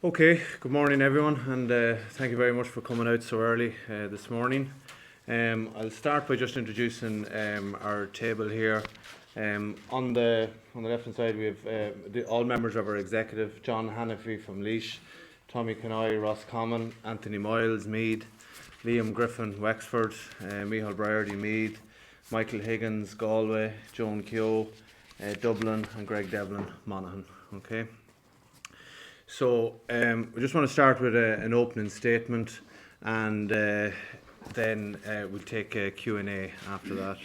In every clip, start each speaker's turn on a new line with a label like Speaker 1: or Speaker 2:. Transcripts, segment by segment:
Speaker 1: Okay, good morning everyone, and thank you very much for coming out so early this morning. I'll start by just introducing our table here. On the left-hand side we have all members of our executive: John Hannafy from Laois, Tommy Cannoy, Ross Common, Anthony Miles, Meath, Liam Griffin, Wexford, Micheál Briardy, Meath, Michael Higgins, Galway, Joan Keogh, Dublin, and Greg Devlin, Monaghan. Okay. So we just want to start with an opening statement, and then we'll take a Q&A after that.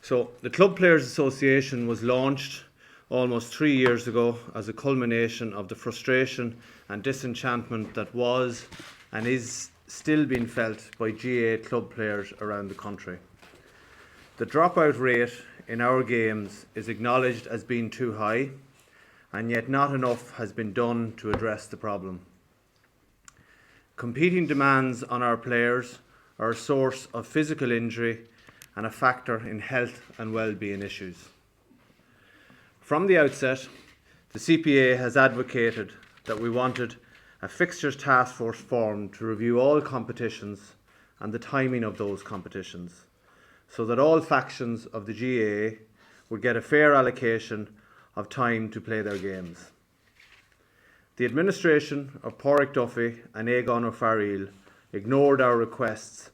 Speaker 1: So the Club Players Association was launched almost 3 years ago as a culmination of the frustration and disenchantment that was and is still being felt by GAA club players around the country. The dropout rate in our games is acknowledged as being too high, and yet not enough has been done to address the problem. Competing demands on our players are a source of physical injury and a factor in health and well-being issues. From the outset, the CPA has advocated that we wanted a fixtures task force formed to review all competitions and the timing of those competitions, so that all factions of the GAA would get a fair allocation of time to play their games. The administration of Pádraig Duffy and Aegon O'Farrell ignored our requests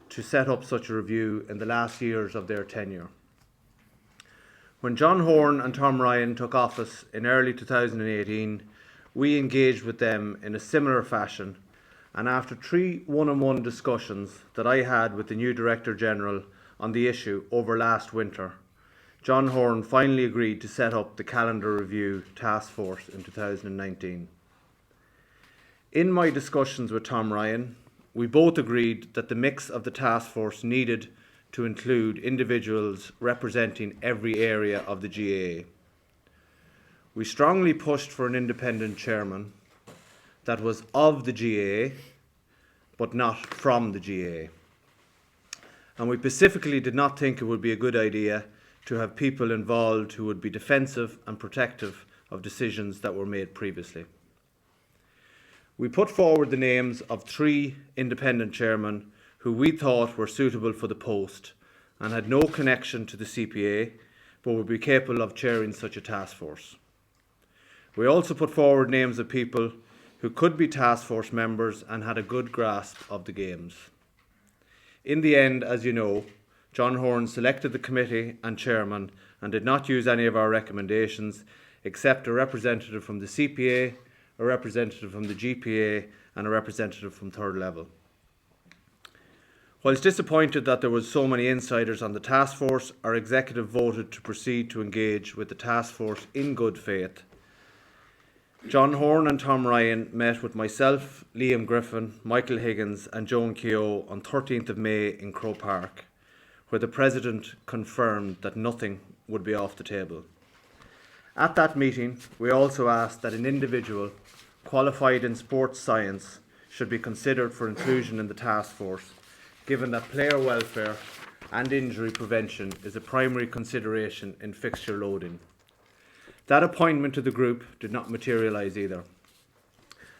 Speaker 1: to set up such a review in the last years of their tenure. When John Horn and Tom Ryan took office in early 2018, we engaged with them in a similar fashion, and after 3 one-on-one discussions that I had with the new Director General on the issue over last winter, John Horn finally agreed to set up the Calendar Review Task Force in 2019. In my discussions with Tom Ryan, we both agreed that the mix of the task force needed to include individuals representing every area of the GAA. We strongly pushed for an independent chairman that was of the GAA, but not from the GAA. And we specifically did not think it would be a good idea to have people involved who would be defensive and protective of decisions that were made previously. We put forward the names of 3 independent chairmen who we thought were suitable for the post and had no connection to the CPA, but would be capable of chairing such a task force. We also put forward names of people who could be task force members and had a good grasp of the games. In the end, as you know, John Horn selected the committee and chairman and did not use any of our recommendations except a representative from the CPA, a representative from the GPA and a representative from third level. Whilst disappointed that there was so many insiders on the task force, our executive voted to proceed to engage with the task force in good faith. John Horn and Tom Ryan met with myself, Liam Griffin, Michael Higgins and Joan Keogh on 13th of May in Croke Park, where the President confirmed that nothing would be off the table. At that meeting, we also asked that an individual qualified in sports science should be considered for inclusion in the task force, given that player welfare and injury prevention is a primary consideration in fixture loading. That appointment to the group did not materialise either.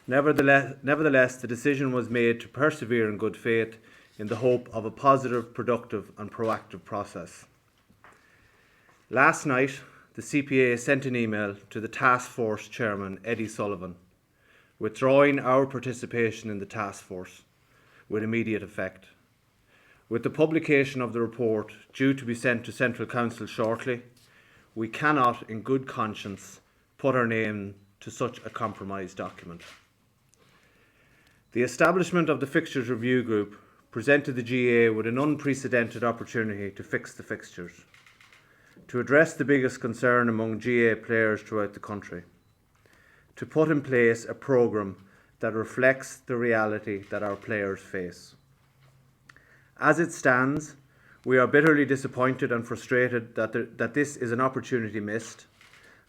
Speaker 1: Nevertheless, the decision was made to persevere in good faith in the hope of a positive, productive and proactive process. Last night, the CPA sent an email to the task force chairman, Eddie Sullivan, withdrawing our participation in the task force with immediate effect. With the publication of the report due to be sent to Central Council shortly, we cannot, in good conscience, put our name to such a compromised document. The establishment of the Fixtures Review Group presented the GAA with an unprecedented opportunity to fix the fixtures, to address the biggest concern among GAA players throughout the country, to put in place a programme that reflects the reality that our players face. As it stands, we are bitterly disappointed and frustrated that this is an opportunity missed,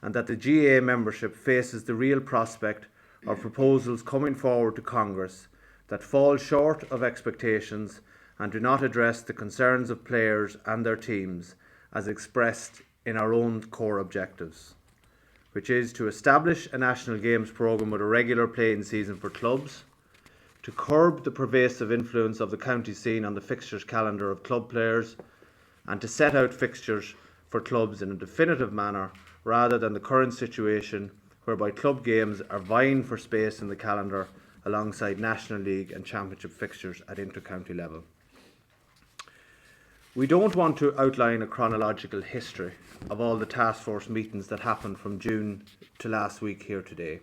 Speaker 1: and that the GAA membership faces the real prospect of proposals coming forward to Congress that fall short of expectations and do not address the concerns of players and their teams as expressed in our own core objectives. which is to establish a national games programme with a regular playing season for clubs, to curb the pervasive influence of the county scene on the fixtures calendar of club players, and to set out fixtures for clubs in a definitive manner rather than the current situation whereby club games are vying for space in the calendar alongside National League and Championship fixtures at inter-county level. We don't want to outline a chronological history of all the task force meetings that happened from June to last week here today.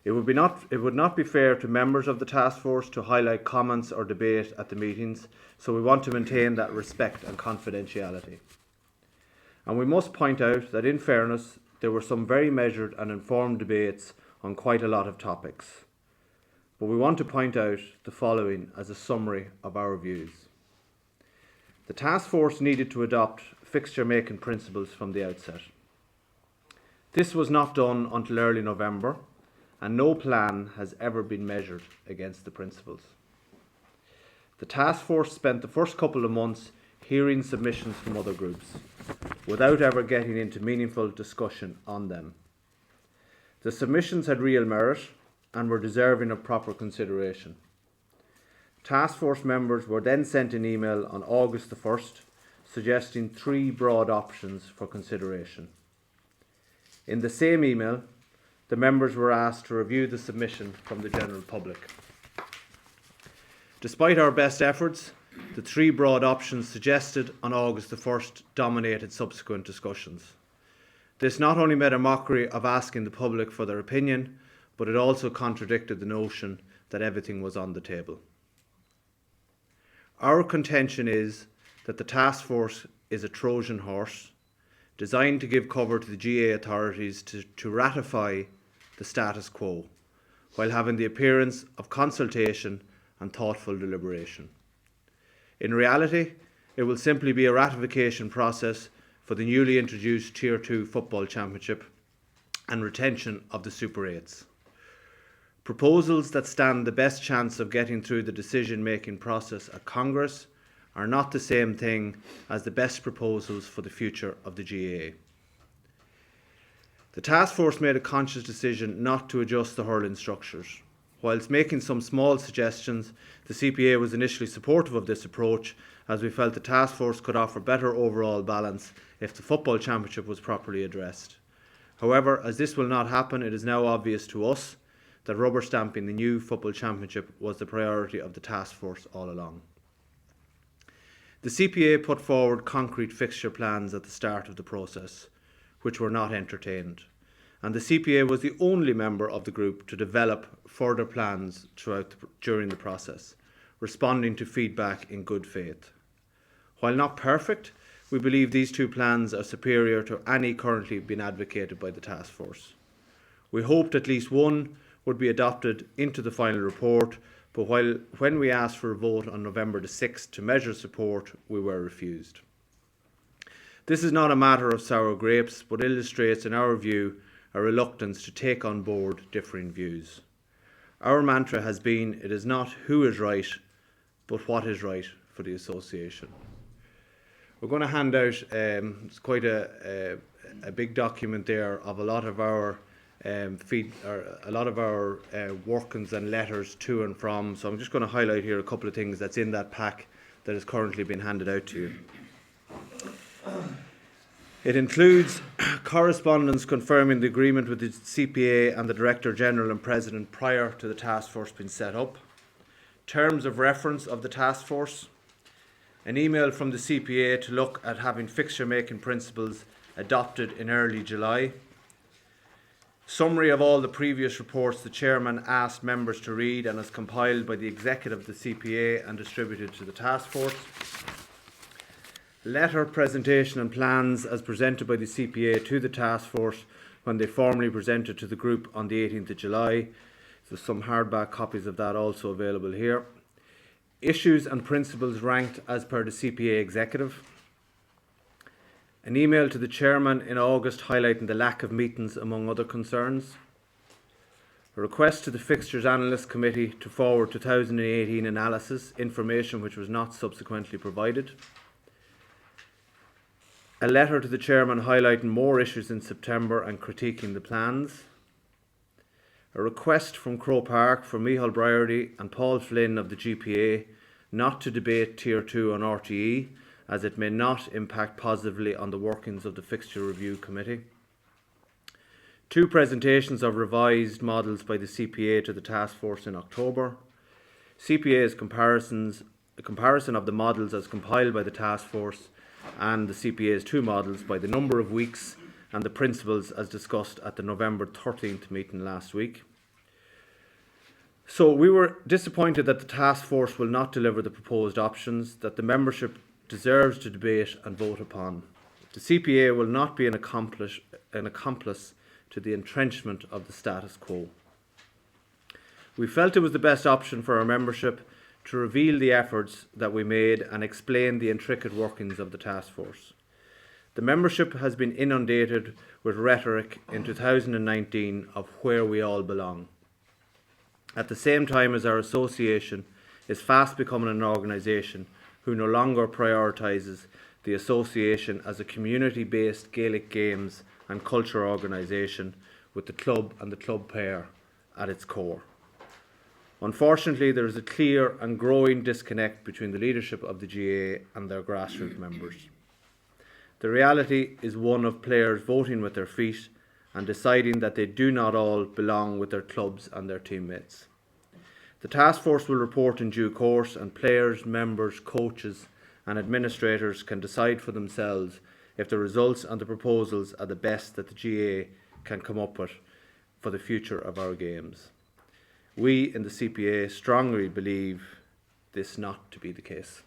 Speaker 1: It would not be fair to members of the task force to highlight comments or debate at the meetings, so we want to maintain that respect and confidentiality. And we must point out that, in fairness, there were some very measured and informed debates on quite a lot of topics. But we want to point out the following as a summary of our views. The task force needed to adopt fixture-making principles from the outset. This was not done until early November, and no plan has ever been measured against the principles. The task force spent the first couple of months hearing submissions from other groups, without ever getting into meaningful discussion on them. The submissions had real merit and were deserving of proper consideration. Task force members were then sent an email on August the 1st suggesting 3 broad options for consideration. In the same email, the members were asked to review the submission from the general public. Despite our best efforts, the 3 broad options suggested on August the 1st dominated subsequent discussions. This not only made a mockery of asking the public for their opinion, but it also contradicted the notion that everything was on the table. Our contention is that the task force is a Trojan horse designed to give cover to the GAA authorities to ratify the status quo, while having the appearance of consultation and thoughtful deliberation. In reality, it will simply be a ratification process for the newly introduced Tier 2 Football Championship and retention of the Super 8s. Proposals that stand the best chance of getting through the decision-making process at Congress are not the same thing as the best proposals for the future of the GAA. The task force made a conscious decision not to adjust the hurling structures. Whilst making some small suggestions, the CPA was initially supportive of this approach, as we felt the task force could offer better overall balance if the Football Championship was properly addressed. However, as this will not happen, it is now obvious to us that rubber stamping the new Football Championship was the priority of the task force all along. The CPA put forward concrete fixture plans at the start of the process, which were not entertained, and the CPA was the only member of the group to develop further plans during the process, responding to feedback in good faith. While not perfect, we believe these 2 plans are superior to any currently being advocated by the task force. We hoped at least one would be adopted into the final report, but when we asked for a vote on November the 6th to measure support, we were refused. This is not a matter of sour grapes, but illustrates, in our view, a reluctance to take on board differing views. Our mantra has been, it is not who is right, but what is right for the association. We're going to hand out, it's quite a big document there of a lot of our workings and letters to and from. So I'm just going to highlight here a couple of things that's in that pack that has currently been handed out to you. It includes correspondence confirming the agreement with the CPA and the Director General and President prior to the task force being set up, terms of reference of the task force, an email from the CPA to look at having fixture-making principles adopted in early July, summary of all the previous reports the Chairman asked members to read and as compiled by the Executive of the CPA and distributed to the task force, letter, presentation and plans as presented by the CPA to the task force when they formally presented to the group on the 18th of July. There's some hardback copies of that also available here. Issues and principles ranked as per the CPA Executive. An email to the Chairman in August highlighting the lack of meetings among other concerns. A request to the Fixtures Analyst Committee to forward 2018 analysis, information which was not subsequently provided. A letter to the chairman highlighting more issues in September and critiquing the plans. A request from Crow Park for Micheál Briarty and Paul Flynn of the GPA not to debate Tier 2 on RTE, as it may not impact positively on the workings of the Fixture Review Committee. 2 presentations of revised models by the CPA to the task force in October. CPA's a comparison of the models as compiled by the task force and the CPA's 2 models by the number of weeks and the principles as discussed at the November 13th meeting last week. So we were disappointed that the task force will not deliver the proposed options that the membership deserves to debate and vote upon. The CPA will not be an accomplice to the entrenchment of the status quo. We felt it was the best option for our membership to reveal the efforts that we made and explain the intricate workings of the task force. The membership has been inundated with rhetoric in 2019 of where we all belong, at the same time as our association is fast becoming an organisation who no longer prioritises the association as a community-based Gaelic games and culture organisation with the club and the club pair at its core. Unfortunately, there is a clear and growing disconnect between the leadership of the GAA and their grassroots members. The reality is one of players voting with their feet and deciding that they do not all belong with their clubs and their teammates. The task force will report in due course, and players, members, coaches and administrators can decide for themselves if the results and the proposals are the best that the GAA can come up with for the future of our games. We in the CPA strongly believe this not to be the case.